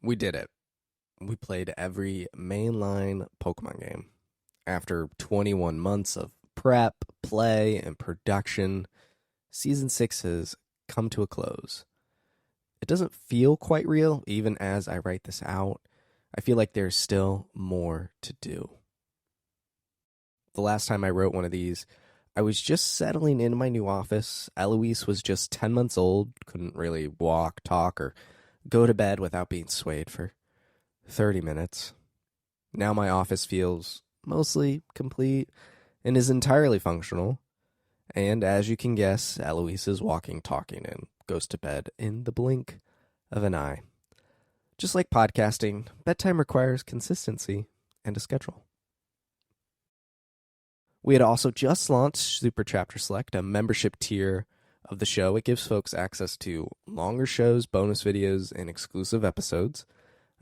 We did it. We played every mainline Pokemon game. After 21 months of prep, play, and production, Season 6 has come to a close. It doesn't feel quite real, even as I write this out. I feel like there's still more to do. The last time I wrote one of these, I was just settling into my new office. Eloise was just 10 months old, couldn't really walk, talk, or go to bed without being swayed for 30 minutes. Now my office feels mostly complete and is entirely functional. And as you can guess, Eloise is walking, talking, and goes to bed in the blink of an eye. Just like podcasting, bedtime requires consistency and a schedule. We had also just launched Super Chapter Select, a membership tier of the show. It gives folks access to longer shows, bonus videos, and exclusive episodes.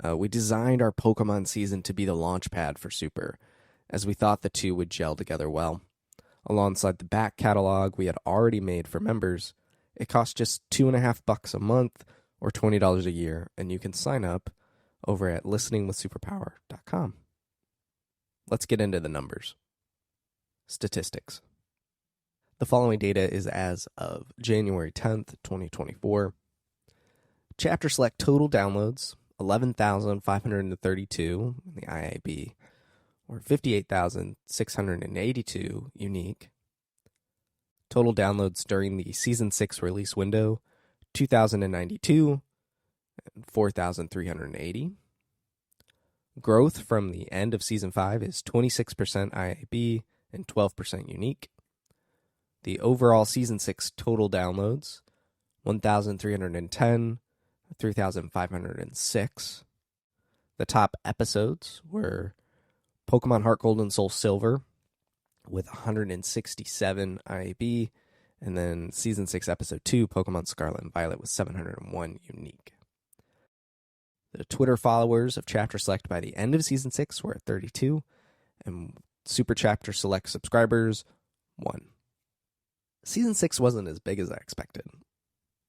We designed our Pokemon season to be the launch pad for Super, as we thought the two would gel together well. Alongside the back catalog we had already made for members, it costs just $2.50 a month or $20 a year, and you can sign up over at listeningwithsuperpower.com. Let's get into the numbers. Statistics. The following data is as of January 10th, 2024. Chapter Select total downloads, 11,532 in the IAB, or 58,682 unique. Total downloads during the Season 6 release window, 2,092 and 4,380. Growth from the end of Season 5 is 26% IAB and 12% unique. The overall Season 6 total downloads, 1,310, 3,506. The top episodes were Pokemon Heart Gold and Soul Silver with 167 IAB, and then Season 6 Episode 2, Pokemon Scarlet and Violet, with 701 unique. The Twitter followers of Chapter Select by the end of Season 6 were at 32, and Super Chapter Select subscribers, 1. Season 6 wasn't as big as I expected.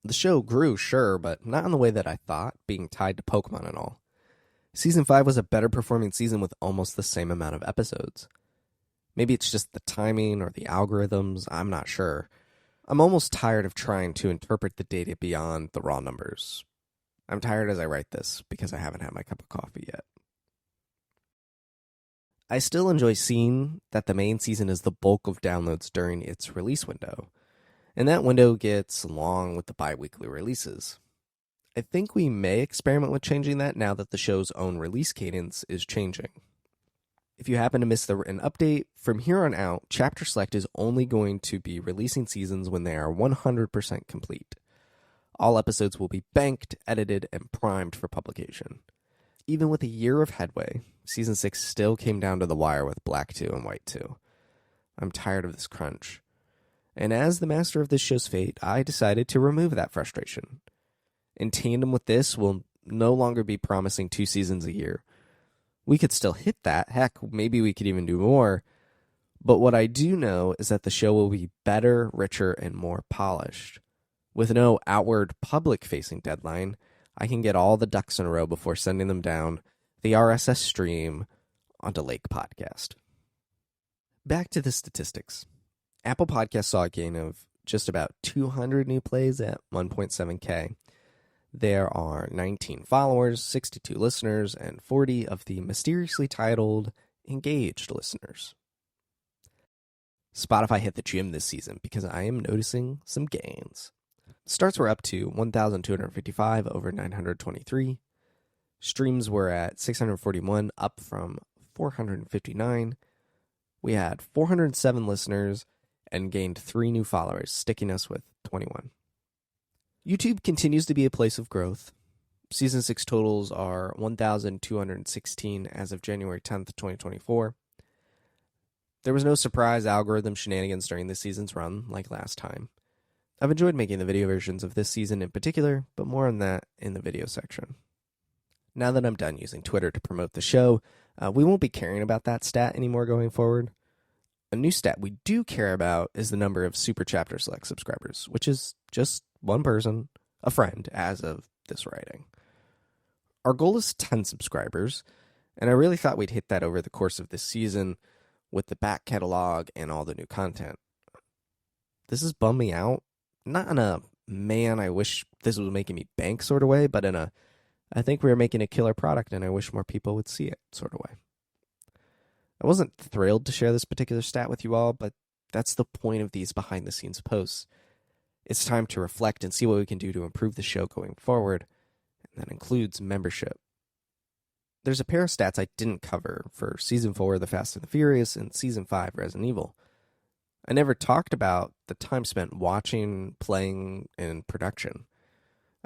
The show grew, sure, but not in the way that I thought, being tied to Pokemon and all. Season 5 was a better performing season with almost the same amount of episodes. Maybe it's just the timing or the algorithms, I'm not sure. I'm almost tired of trying to interpret the data beyond the raw numbers. I'm tired as I write this because I haven't had my cup of coffee yet. I still enjoy seeing that the main season is the bulk of downloads during its release window, and that window gets long with the bi-weekly releases. I think we may experiment with changing that now that the show's own release cadence is changing. If you happen to miss an update, from here on out, Chapter Select is only going to be releasing seasons when they are 100% complete. All episodes will be banked, edited, and primed for publication. Even with a year of headway, Season 6 still came down to the wire with Black 2 and White 2. I'm tired of this crunch. And as the master of this show's fate, I decided to remove that frustration. In tandem with this, we'll no longer be promising 2 seasons a year. We could still hit that. Heck, maybe we could even do more. But what I do know is that the show will be better, richer, and more polished. With no outward public-facing deadline, I can get all the ducks in a row before sending them down the RSS stream onto Lake Podcast. Back to the statistics. Apple Podcasts saw a gain of just about 200 new plays at 1.7K. There are 19 followers, 62 listeners, and 40 of the mysteriously titled engaged listeners. Spotify hit the gym this season because I am noticing some gains. Starts were up to 1,255 over 923. Streams were at 641, up from 459. We had 407 listeners and gained 3 new followers, sticking us with 21. YouTube continues to be a place of growth. Season 6 totals are 1,216 as of January 10th, 2024. There was no surprise algorithm shenanigans during this season's run, like last time. I've enjoyed making the video versions of this season in particular, but more on that in the video section. Now that I'm done using Twitter to promote the show, we won't be caring about that stat anymore going forward. A new stat we do care about is the number of Super Chapter Select subscribers, which is just one person, a friend, as of this writing. Our goal is 10 subscribers, and I really thought we'd hit that over the course of this season with the back catalog and all the new content. This is bumming me out, not in a man, I wish this was making me bank sort of way, but in a I think we were making a killer product and I wish more people would see it sort of way. I wasn't thrilled to share this particular stat with you all, but that's the point of these behind the scenes posts. It's time to reflect and see what we can do to improve the show going forward, and that includes membership. There's a pair of stats I didn't cover for Season 4, The Fast and the Furious, and Season 5, Resident Evil. I never talked about the time spent watching, playing, and production.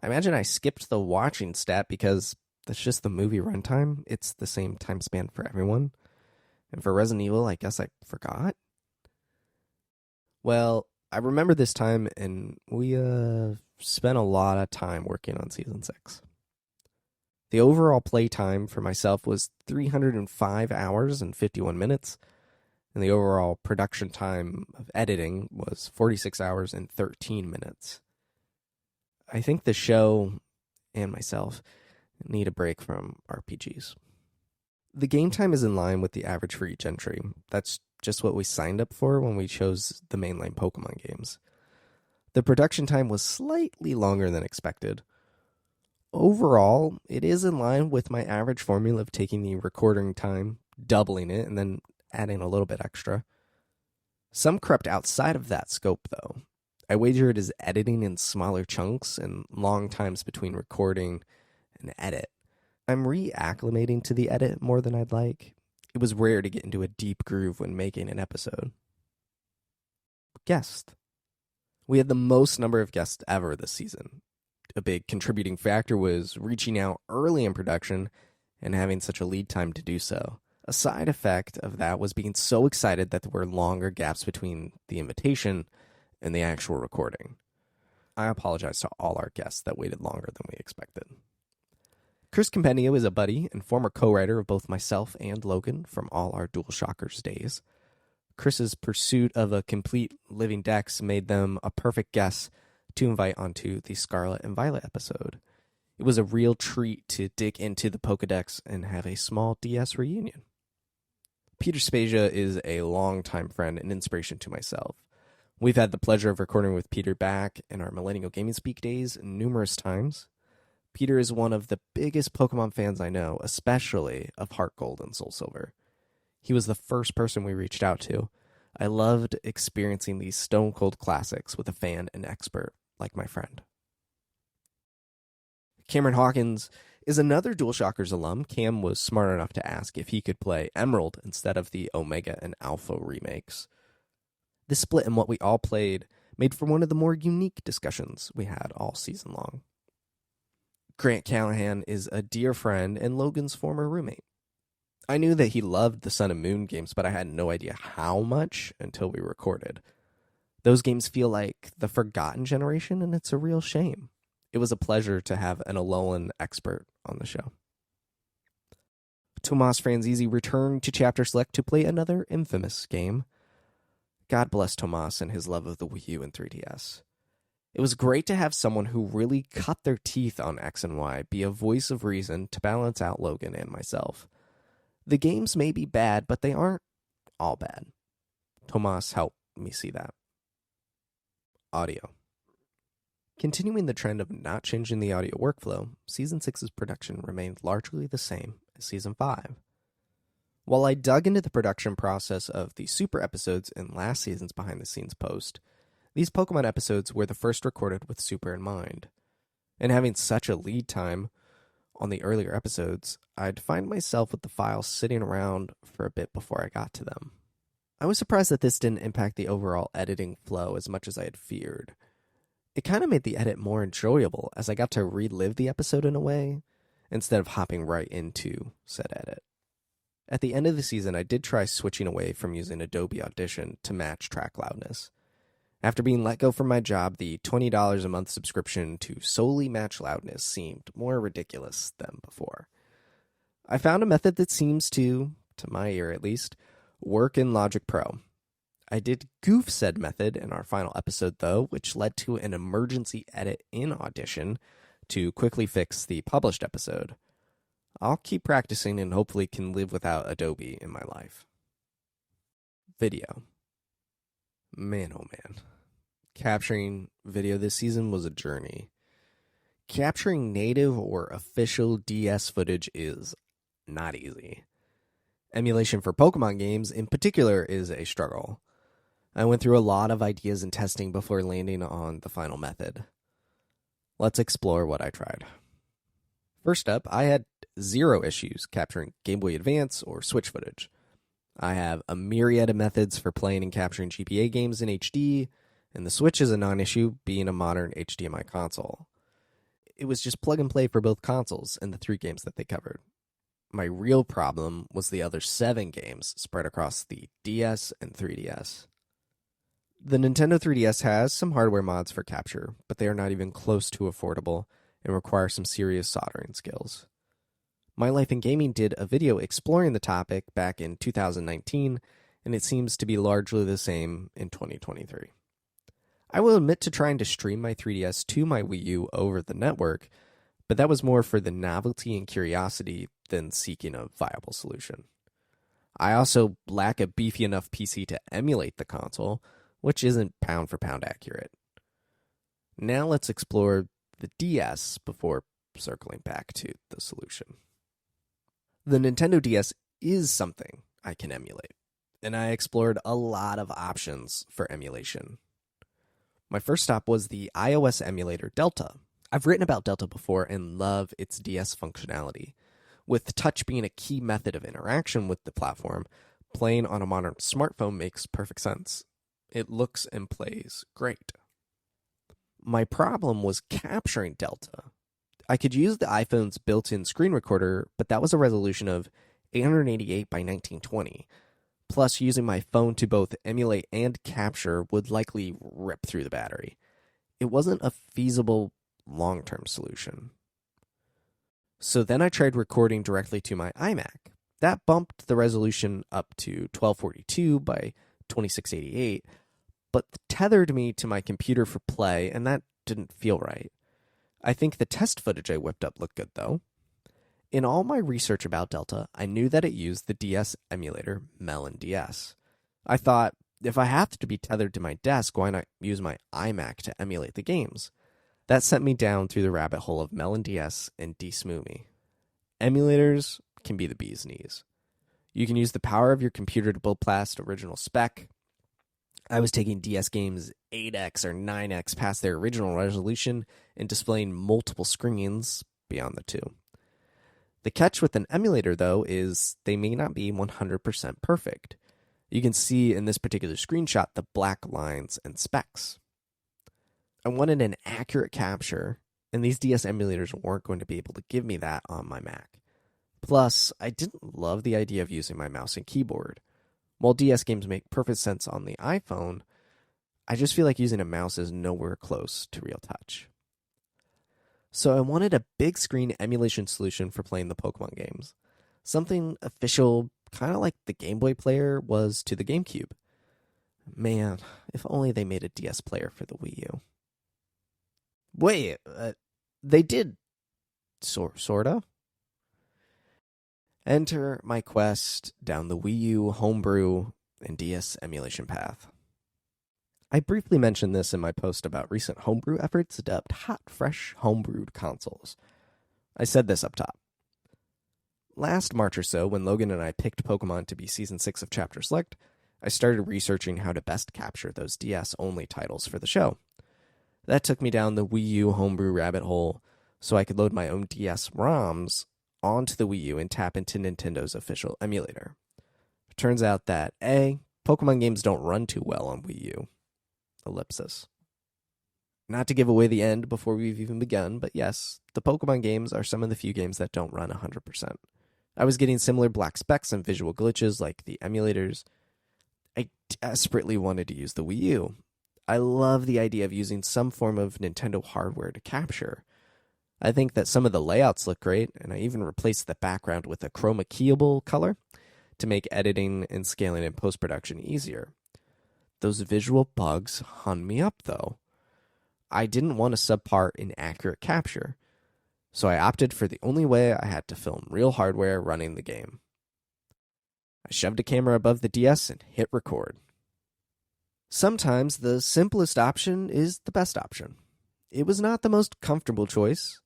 I imagine I skipped the watching stat because that's just the movie runtime. It's the same time span for everyone. And for Resident Evil, I guess I forgot. Well, I remember this time, and we spent a lot of time working on Season 6. The overall play time for myself was 305 hours and 51 minutes, and the overall production time of editing was 46 hours and 13 minutes. I think the show and myself need a break from RPGs. The game time is in line with the average for each entry. That's just what we signed up for when we chose the mainline Pokémon games. The production time was slightly longer than expected. Overall, it is in line with my average formula of taking the recording time, doubling it, and then adding a little bit extra. Some crept outside of that scope, though. I wager it is editing in smaller chunks and long times between recording and edit. I'm reacclimating to the edit more than I'd like. It was rare to get into a deep groove when making an episode. Guest. We had the most number of guests ever this season. A big contributing factor was reaching out early in production and having such a lead time to do so. A side effect of that was being so excited that there were longer gaps between the invitation and the actual recording. I apologize to all our guests that waited longer than we expected. Chris Compendio is a buddy and former co-writer of both myself and Logan from all our DualShockers days. Chris's pursuit of a complete living Dex made them a perfect guest to invite onto the Scarlet and Violet episode. It was a real treat to dig into the Pokedex and have a small DS reunion. Peter Spezia is a longtime friend and inspiration to myself. We've had the pleasure of recording with Peter back in our Millennial Gaming Speak days numerous times. Peter is one of the biggest Pokemon fans I know, especially of Heart Gold and Soul Silver. He was the first person we reached out to. I loved experiencing these stone-cold classics with a fan and expert like my friend. Cameron Hawkins is another DualShockers alum. Cam was smart enough to ask if he could play Emerald instead of the Omega and Alpha remakes. This split in what we all played made for one of the more unique discussions we had all season long. Grant Callahan is a dear friend and Logan's former roommate. I knew that he loved the Sun and Moon games, but I had no idea how much until we recorded. Those games feel like the forgotten generation, and it's a real shame. It was a pleasure to have an Alolan expert on the show. Tomas Franzese returned to Chapter Select to play another infamous game. God bless Tomas and his love of the Wii U and 3DS. It was great to have someone who really cut their teeth on X and Y be a voice of reason to balance out Logan and myself. The games may be bad, but they aren't all bad. Tomas helped me see that. Audio. Continuing the trend of not changing the audio workflow, Season 6's production remained largely the same as Season 5. While I dug into the production process of the Super episodes in last season's behind-the-scenes post, these Pokemon episodes were the first recorded with Super in mind. And having such a lead time on the earlier episodes, I'd find myself with the files sitting around for a bit before I got to them. I was surprised that this didn't impact the overall editing flow as much as I had feared. It kind of made the edit more enjoyable as I got to relive the episode in a way, instead of hopping right into said edit. At the end of the season, I did try switching away from using Adobe Audition to match track loudness. After being let go from my job, the $20 a month subscription to solely match loudness seemed more ridiculous than before. I found a method that seems to my ear at least, work in Logic Pro. I did goof said method in our final episode though, which led to an emergency edit in Audition to quickly fix the published episode. I'll keep practicing and hopefully can live without Adobe in my life. Video. Man, oh man. Capturing video this season was a journey. Capturing native or official DS footage is not easy. Emulation for Pokemon games in particular is a struggle. I went through a lot of ideas and testing before landing on the final method. Let's explore what I tried. First up, I had zero issues capturing Game Boy Advance or Switch footage. I have a myriad of methods for playing and capturing GBA games in HD, and the Switch is a non-issue being a modern HDMI console. It was just plug and play for both consoles and the 3 games that they covered. My real problem was the other 7 games spread across the DS and 3DS. The Nintendo 3DS has some hardware mods for capture, but they are not even close to affordable and require some serious soldering skills. My Life in Gaming did a video exploring the topic back in 2019, and it seems to be largely the same in 2023. I will admit to trying to stream my 3DS to my Wii U over the network, but that was more for the novelty and curiosity than seeking a viable solution. I also lack a beefy enough PC to emulate the console, which isn't pound for pound accurate. Now let's explore the DS before circling back to the solution. The Nintendo DS is something I can emulate, and I explored a lot of options for emulation. My first stop was the iOS emulator Delta. I've written about Delta before and love its DS functionality. With touch being a key method of interaction with the platform, playing on a modern smartphone makes perfect sense. It looks and plays great. My problem was capturing Delta. I could use the iPhone's built-in screen recorder, but that was a resolution of 888 by 1920. Plus, using my phone to both emulate and capture would likely rip through the battery. It wasn't a feasible long-term solution. So then I tried recording directly to my iMac. That bumped the resolution up to 1242 by 2688, but tethered me to my computer for play, and that didn't feel right. I think the test footage I whipped up looked good, though. In all my research about Delta, I knew that it used the DS emulator Melon DS. I thought, if I have to be tethered to my desk, why not use my iMac to emulate the games? That sent me down through the rabbit hole of Melon DS and DSMoomy. Emulators can be the bee's knees. You can use the power of your computer to build past original spec. I was taking DS games 8x or 9x past their original resolution and displaying multiple screens beyond the 2. The catch with an emulator, though, is they may not be 100% perfect. You can see in this particular screenshot the black lines and specks. I wanted an accurate capture, and these DS emulators weren't going to be able to give me that on my Mac. Plus, I didn't love the idea of using my mouse and keyboard. While DS games make perfect sense on the iPhone, I just feel like using a mouse is nowhere close to real touch. So I wanted a big screen emulation solution for playing the Pokemon games. Something official, kind of like the Game Boy player was to the GameCube. Man, if only they made a DS player for the Wii U. Wait, they did, sorta. Enter my quest down the Wii U homebrew and DS emulation path. I briefly mentioned this in my post about recent homebrew efforts dubbed hot, fresh, homebrewed consoles. I said this up top. Last March or so, when Logan and I picked Pokémon to be Season 6 of Chapter Select, I started researching how to best capture those DS-only titles for the show. That took me down the Wii U homebrew rabbit hole so I could load my own DS ROMs onto the Wii U and tap into Nintendo's official emulator. It turns out that A, Pokemon games don't run too well on Wii U. Ellipsis. Not to give away the end before we've even begun, but yes, the Pokemon games are some of the few games that don't run 100%. I was getting similar black specks and visual glitches like the emulators. I desperately wanted to use the Wii U. I love the idea of using some form of Nintendo hardware to capture. I think that some of the layouts look great, and I even replaced the background with a chroma keyable color to make editing and scaling in post-production easier. Those visual bugs hung me up, though. I didn't want a subpar inaccurate capture. So I opted for the only way I had to film real hardware running the game. I shoved a camera above the DS and hit record. Sometimes the simplest option is the best option. It was not the most comfortable choice.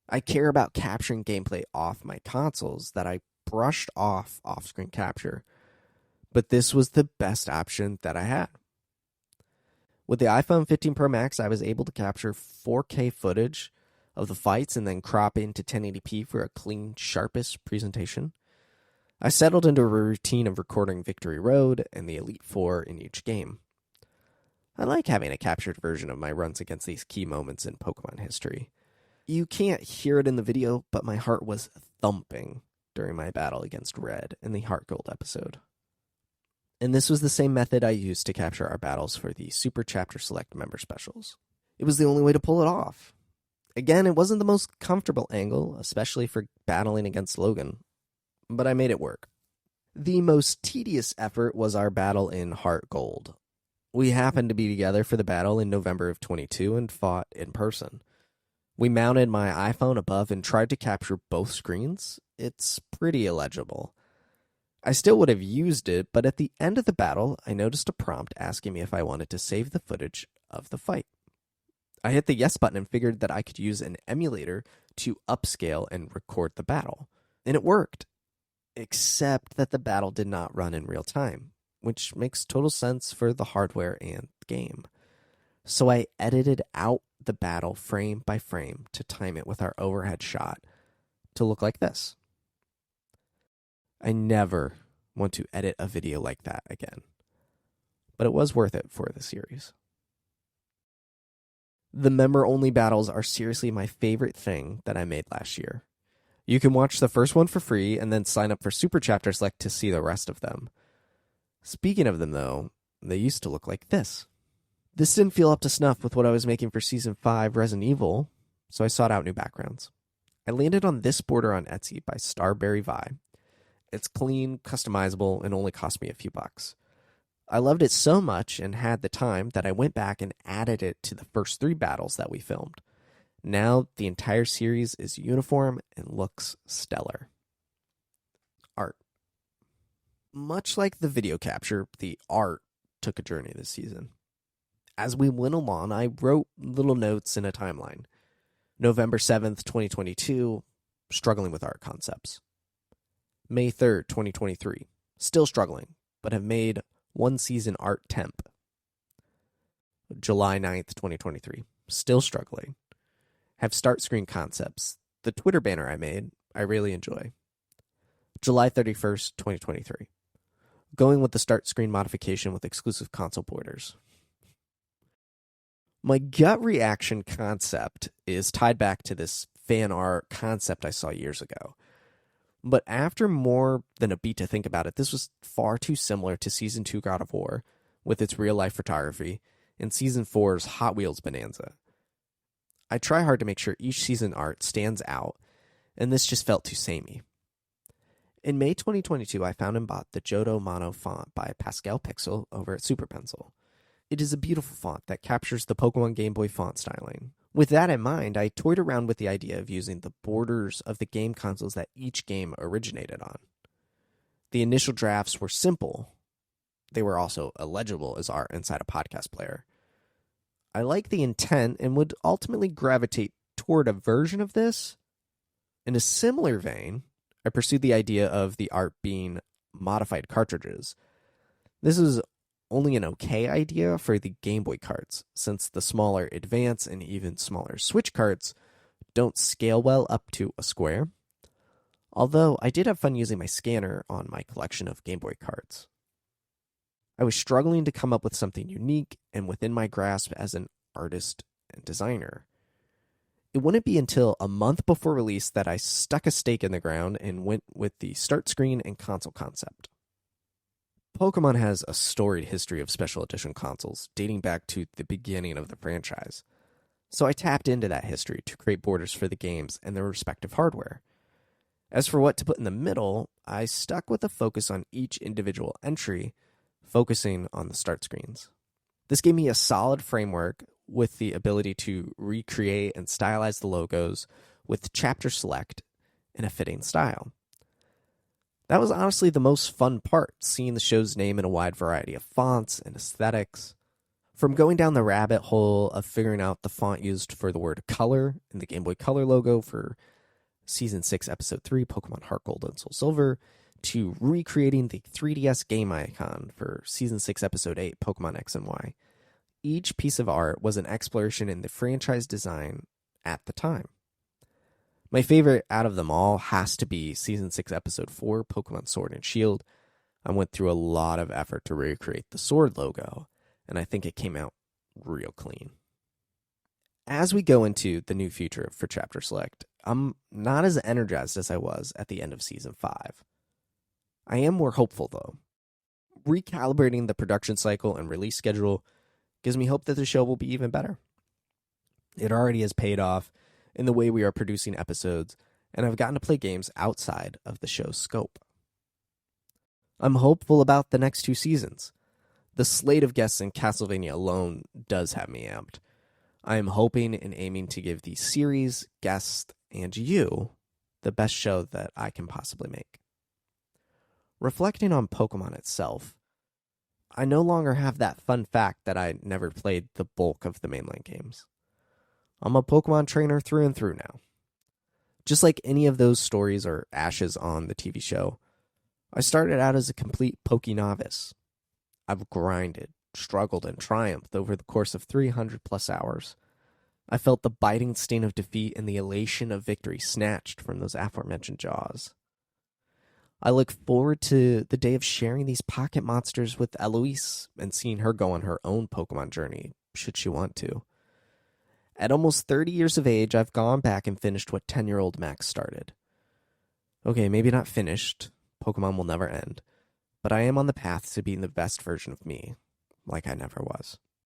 I care about capturing gameplay off my consoles that I brushed off-screen capture, but this was the best option that I had. With the iPhone 15 Pro Max, I was able to capture 4K footage of the fights and then crop into 1080p for a clean, sharpest presentation. I settled into a routine of recording Victory Road and the Elite Four in each game. I like having a captured version of my runs against these key moments in Pokemon history. You can't hear it in the video, but my heart was thumping during my battle against Red in the Heart Gold episode. And this was the same method I used to capture our battles for the Super Chapter Select member specials. It was the only way to pull it off. Again, it wasn't the most comfortable angle, especially for battling against Logan, but I made it work. The most tedious effort was our battle in Heart Gold. We happened to be together for the battle in November of 22 and fought in person. We mounted my iPhone above and tried to capture both screens. It's pretty illegible. I still would have used it, but at the end of the battle, I noticed a prompt asking me if I wanted to save the footage of the fight. I hit the yes button and figured that I could use an emulator to upscale and record the battle. And it worked, except that the battle did not run in real time, which makes total sense for the hardware and game. So I edited out the battle frame by frame to time it with our overhead shot to look like this. I never want to edit a video like that again, but it was worth it for the series. The member-only battles are seriously my favorite thing that I made last year. You can watch the first one for free and then sign up for Super Chapter Select to see the rest of them. Speaking of them, though, they used to look like this. This didn't feel up to snuff with what I was making for Season 5 Resident Evil, so I sought out new backgrounds. I landed on this border on Etsy by Starberry Vi. It's clean, customizable, and only cost me a few bucks. I loved it so much and had the time that I went back and added it to the first 3 battles that we filmed. Now the entire series is uniform and looks stellar. Art. Much like the video capture, the art took a journey this season. As we went along, I wrote little notes in a timeline. November 7th, 2022, struggling with art concepts. May 3rd, 2023, still struggling, but have made 1 season art temp. July 9th, 2023, still struggling. Have start screen concepts. The Twitter banner I made, I really enjoy. July 31st, 2023, going with the start screen modification with exclusive console borders. My gut reaction concept is tied back to this fan art concept I saw years ago. But after more than a beat to think about it, this was far too similar to Season 2 God of War, with its real-life photography, and Season 4's Hot Wheels bonanza. I try hard to make sure each season art stands out, and this just felt too samey. In May 2022, I found and bought the Johto Mono font by Pascal Pixel over at Super Pencil. It is a beautiful font that captures the Pokemon Game Boy font styling. With that in mind, I toyed around with the idea of using the borders of the game consoles that each game originated on. The initial drafts were simple. They were also illegible as art inside a podcast player. I like the intent and would ultimately gravitate toward a version of this. In a similar vein, I pursued the idea of the art being modified cartridges. This is only an okay idea for the Game Boy carts, since the smaller Advance and even smaller Switch carts don't scale well up to a square. Although I did have fun using my scanner on my collection of Game Boy carts. I was struggling to come up with something unique and within my grasp as an artist and designer. It wouldn't be until a month before release that I stuck a stake in the ground and went with the start screen and console concept. Pokemon has a storied history of special edition consoles dating back to the beginning of the franchise. So I tapped into that history to create borders for the games and their respective hardware. As for what to put in the middle, I stuck with a focus on each individual entry, focusing on the start screens. This gave me a solid framework with the ability to recreate and stylize the logos with chapter select in a fitting style. That was honestly the most fun part, seeing the show's name in a wide variety of fonts and aesthetics. From going down the rabbit hole of figuring out the font used for the word color in the Game Boy Color logo for Season 6, Episode 3, Pokemon Heart Gold and Soul Silver, to recreating the 3DS game icon for Season 6, Episode 8, Pokemon X and Y. Each piece of art was an exploration in the franchise design at the time. My favorite out of them all has to be Season 6, Episode 4, Pokemon Sword and Shield. I went through a lot of effort to recreate the sword logo, and I think it came out real clean. As we go into the new future for Chapter Select, I'm not as energized as I was at the end of Season 5. I am more hopeful, though. Recalibrating the production cycle and release schedule gives me hope that the show will be even better. It already has paid off in the way we are producing episodes, and I've gotten to play games outside of the show's scope. I'm hopeful about the next 2 seasons. The slate of guests in Castlevania alone does have me amped. I am hoping and aiming to give the series, guests, and you the best show that I can possibly make. Reflecting on Pokemon itself, I no longer have that fun fact that I never played the bulk of the mainline games. I'm a Pokemon trainer through and through now. Just like any of those stories or Ashes on the TV show, I started out as a complete Poke novice. I've grinded, struggled, and triumphed over the course of 300 plus hours. I felt the biting sting of defeat and the elation of victory snatched from those aforementioned jaws. I look forward to the day of sharing these pocket monsters with Eloise and seeing her go on her own Pokemon journey, should she want to. At almost 30 years of age, I've gone back and finished what 10-year-old Max started. Okay, maybe not finished. Pokemon will never end. But I am on the path to being the best version of me, like I never was.